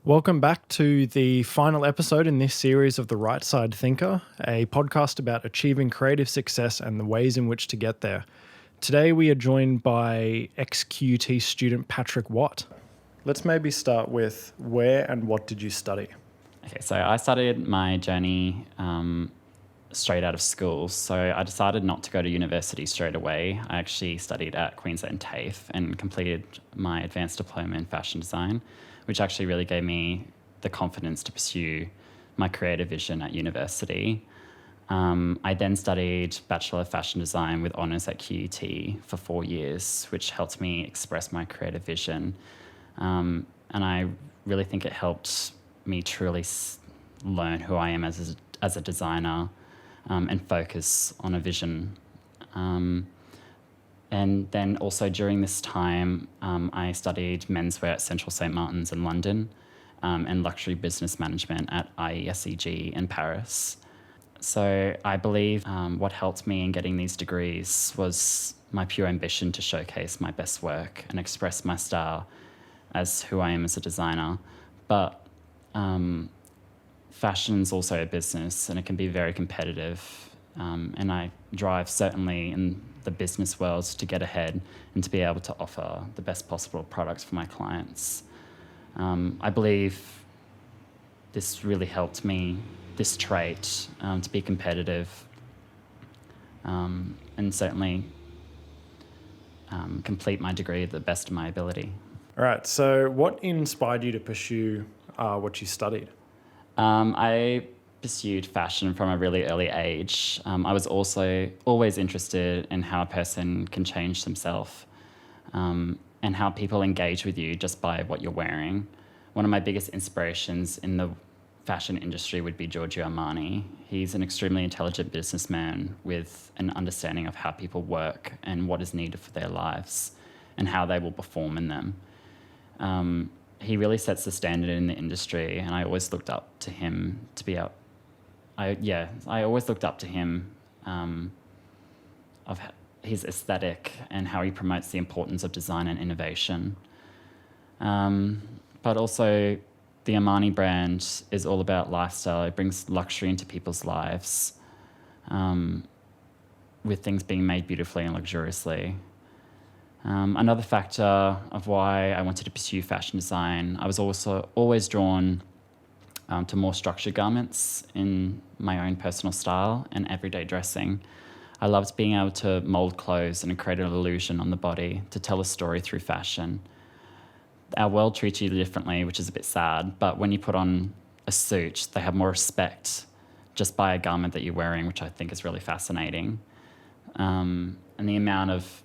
Welcome back to the final episode in this series of The Right Side Thinker, a podcast about achieving creative success and the ways in which to get there. Today we are joined by ex-QUT student Patrick Watt. Let's maybe start with where and what did you study? Okay, so I started my journey straight out of school. So I decided not to go to university straight away. I actually studied at Queensland TAFE and completed my advanced diploma in fashion design, which actually really gave me the confidence to pursue my creative vision at university. I then studied Bachelor of Fashion design with honours at QUT for 4 years, which helped me express my creative vision. And I really think it helped me truly learn who I am as a designer and focus on a vision. And then also during this time, I studied menswear at Central St. Martin's in London and luxury business management at IESEG in Paris. So I believe what helped me in getting these degrees was my pure ambition to showcase my best work and express my style as who I am as a designer. But fashion is also a business and it can be very competitive. And I drive certainly in the business world to get ahead and to be able to offer the best possible products for my clients. I believe this really helped me, this trait, to be competitive and certainly complete my degree at the best of my ability. All right, so what inspired you to pursue what you studied? I pursued fashion from a really early age. I was also always interested in how a person can change themselves and how people engage with you just by what you're wearing. One of my biggest inspirations in the fashion industry would be Giorgio Armani. He's an extremely intelligent businessman with an understanding of how people work and what is needed for their lives and how they will perform in them. He really sets the standard in the industry, and I always looked up to him to be out. I always looked up to him of his aesthetic and how he promotes the importance of design and innovation. But also, the Armani brand is all about lifestyle. It brings luxury into people's lives, with things being made beautifully and luxuriously. Another factor of why I wanted to pursue fashion design, I was also always drawn to more structured garments in my own personal style and everyday dressing. I loved being able to mold clothes and create an illusion on the body to tell a story through fashion. Our world treats you differently, which is a bit sad, but when you put on a suit, they have more respect just by a garment that you're wearing, which I think is really fascinating. And the amount of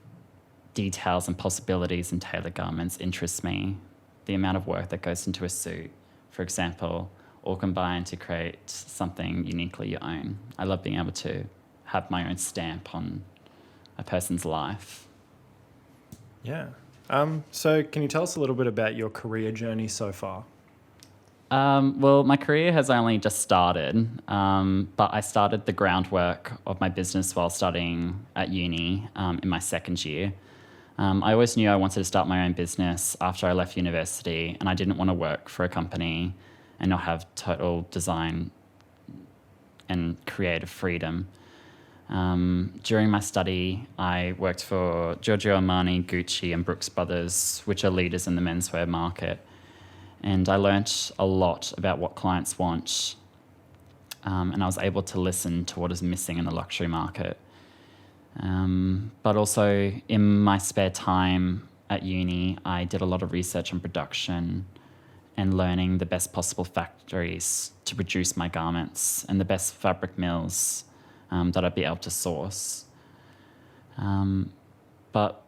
details and possibilities in tailored garments interests me. The amount of work that goes into a suit, for example, all combined to create something uniquely your own. I love being able to have my own stamp on a person's life. Yeah. So can you tell us a little bit about your career journey so far? Well, my career has only just started, but I started the groundwork of my business while studying at uni in my second year. I always knew I wanted to start my own business after I left university, and I didn't want to work for a company and not have total design and creative freedom. During my study, I worked for Giorgio Armani, Gucci, and Brooks Brothers, which are leaders in the menswear market. And I learnt a lot about what clients want, and I was able to listen to what is missing in the luxury market. But also in my spare time at uni, I did a lot of research on production and learning the best possible factories to produce my garments and the best fabric mills that I'd be able to source. But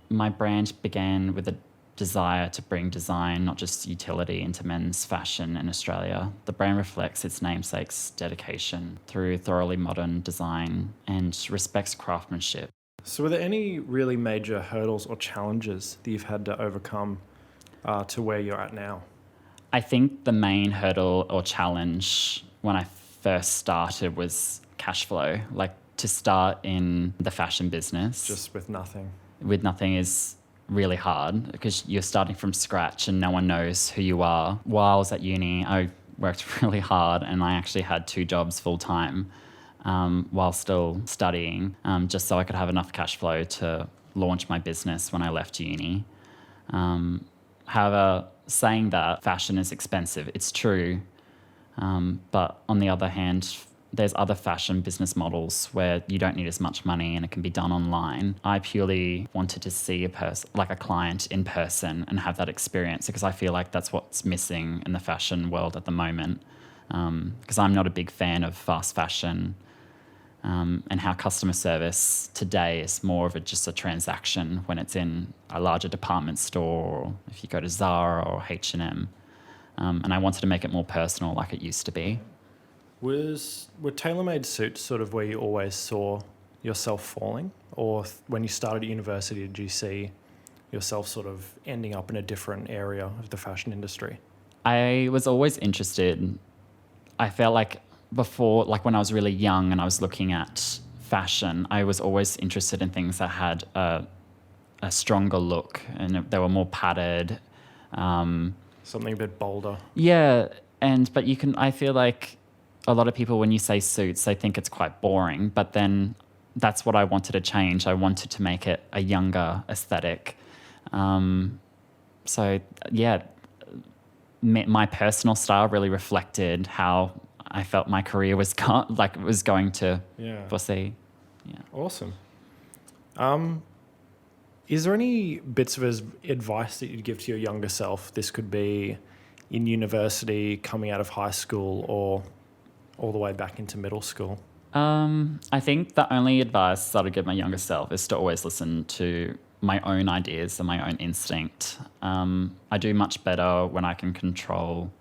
my brand began with a desire to bring design, not just utility, into men's fashion in Australia. The brand reflects its namesake's dedication through thoroughly modern design and respects craftsmanship. So were there any really major hurdles or challenges that you've had to overcome to where you're at now? I think the main hurdle or challenge when I first started was cash flow. Like, to start in the fashion business Just with nothing. with nothing is really hard because you're starting from scratch and no one knows who you are. While I was at uni, I worked really hard and I actually had 2 jobs full time while still studying, just so I could have enough cash flow to launch my business when I left uni. However, saying that fashion is expensive, it's true. But on the other hand, there's other fashion business models where you don't need as much money and it can be done online. I purely wanted to see a client in person and have that experience because I feel like that's what's missing in the fashion world at the moment. Because I'm not a big fan of fast fashion and how customer service today is more of just a transaction when it's in a larger department store or if you go to Zara or H&M. And I wanted to make it more personal like it used to be. Were tailor-made suits sort of where you always saw yourself falling? Or when you started at university, did you see yourself sort of ending up in a different area of the fashion industry? I was always interested. I felt like before, like when I was really young and I was looking at fashion, I was always interested in things that had a stronger look and they were more padded. Something a bit bolder. Yeah, but I feel like a lot of people, when you say suits, they think it's quite boring, but then that's what I wanted to change. I wanted to make it a younger aesthetic. So yeah, my personal style really reflected how I felt my career was going to foresee. Yeah. Awesome. Is there any bits of advice that you'd give to your younger self? This could be in university, coming out of high school, or all the way back into middle school? I think the only advice that I'd give my younger self is to always listen to my own ideas and my own instinct. I do much better when I can control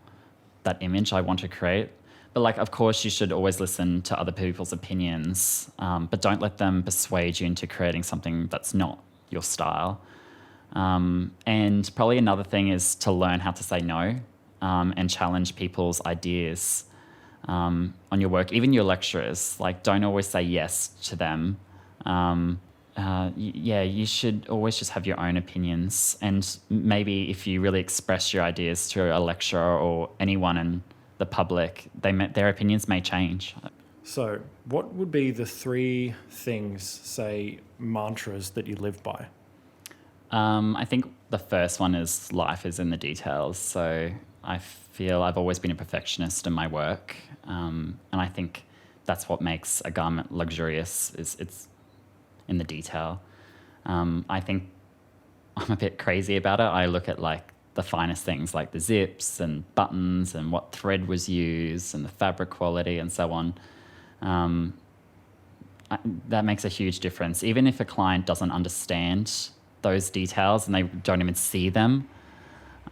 that image I want to create. But of course, you should always listen to other people's opinions, but don't let them persuade you into creating something that's not your style. And probably another thing is to learn how to say no and challenge people's ideas on your work, even your lecturers. Don't always say yes to them. You should always just have your own opinions. And maybe if you really express your ideas to a lecturer or anyone in the public, their opinions may change. So what would be the 3 things, say, mantras that you live by? I think the first one is life is in the details. So I feel I've always been a perfectionist in my work. And I think that's what makes a garment luxurious, is it's in the detail. I think I'm a bit crazy about it. I look at the finest things like the zips and buttons and what thread was used and the fabric quality and so on. That makes a huge difference. Even if a client doesn't understand those details and they don't even see them,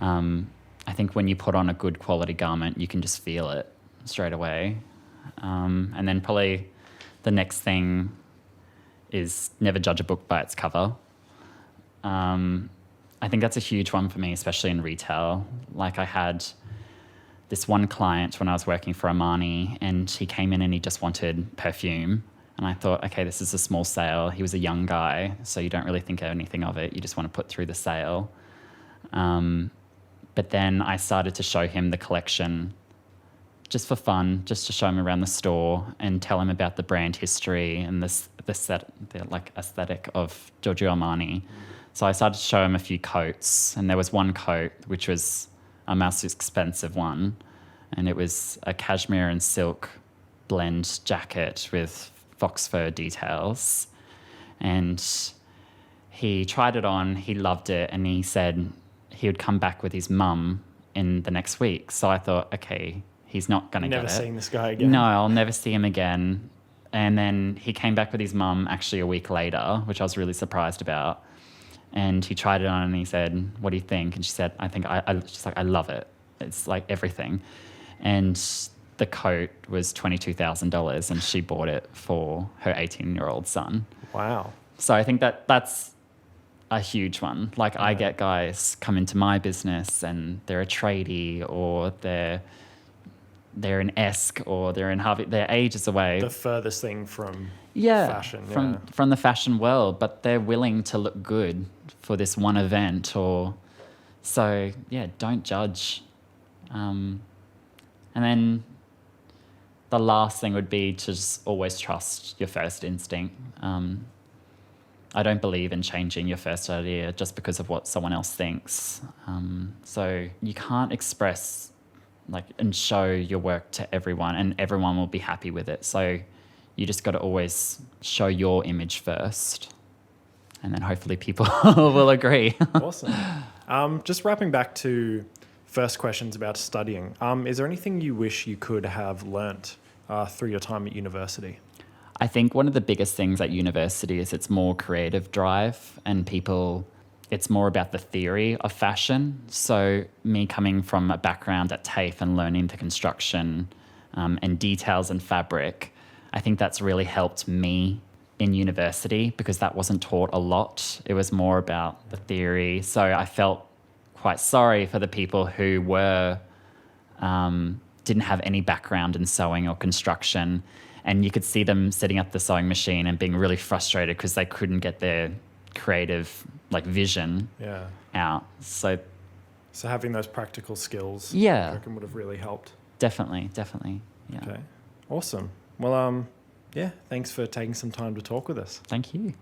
I think when you put on a good quality garment, you can just feel it straight away. And then probably the next thing is never judge a book by its cover. I think that's a huge one for me, especially in retail. I had this one client when I was working for Armani, and he came in and he just wanted perfume. And I thought, okay, this is a small sale. He was a young guy, so you don't really think anything of it. You just want to put through the sale. But then I started to show him the collection just for fun, just to show him around the store and tell him about the brand history and the aesthetic of Giorgio Armani. So I started to show him a few coats, and there was one coat which was a most expensive one, and it was a cashmere and silk blend jacket with fox fur details. And he tried it on, he loved it, and he said he would come back with his mum in the next week. So I thought, okay, he's not going to get it. Never seeing this guy again. No, I'll never see him again. And then he came back with his mum actually a week later, which I was really surprised about. And he tried it on and he said, what do you think? And she said, she's like, I love it. It's like everything. And the coat was $22,000 and she bought it for her 18-year-old son. Wow. So I think that's a huge one. I get guys come into my business and they're a tradie or they're they're in ESC or they're in Harvey. They're ages away. The furthest thing from Yeah, fashion. from the fashion world, but they're willing to look good for this one event. Or so yeah, don't judge. And then the last thing would be to just always trust your first instinct. I don't believe in changing your first idea just because of what someone else thinks. So you can't express and show your work to everyone, and everyone will be happy with it. So you just got to always show your image first, and then hopefully people will agree. Awesome. Just wrapping back to first questions about studying. Is there anything you wish you could have learnt through your time at university? I think one of the biggest things at university is it's more creative drive, and it's more about the theory of fashion. So me coming from a background at TAFE and learning the construction and details and fabric, I think that's really helped me in university because that wasn't taught a lot. It was more about the theory. So I felt quite sorry for the people who didn't have any background in sewing or construction. And you could see them sitting at the sewing machine and being really frustrated because they couldn't get their creative vision out. So having those practical skills, yeah, I reckon would have really helped. Definitely. Yeah. Okay, awesome. Well, thanks for taking some time to talk with us. Thank you.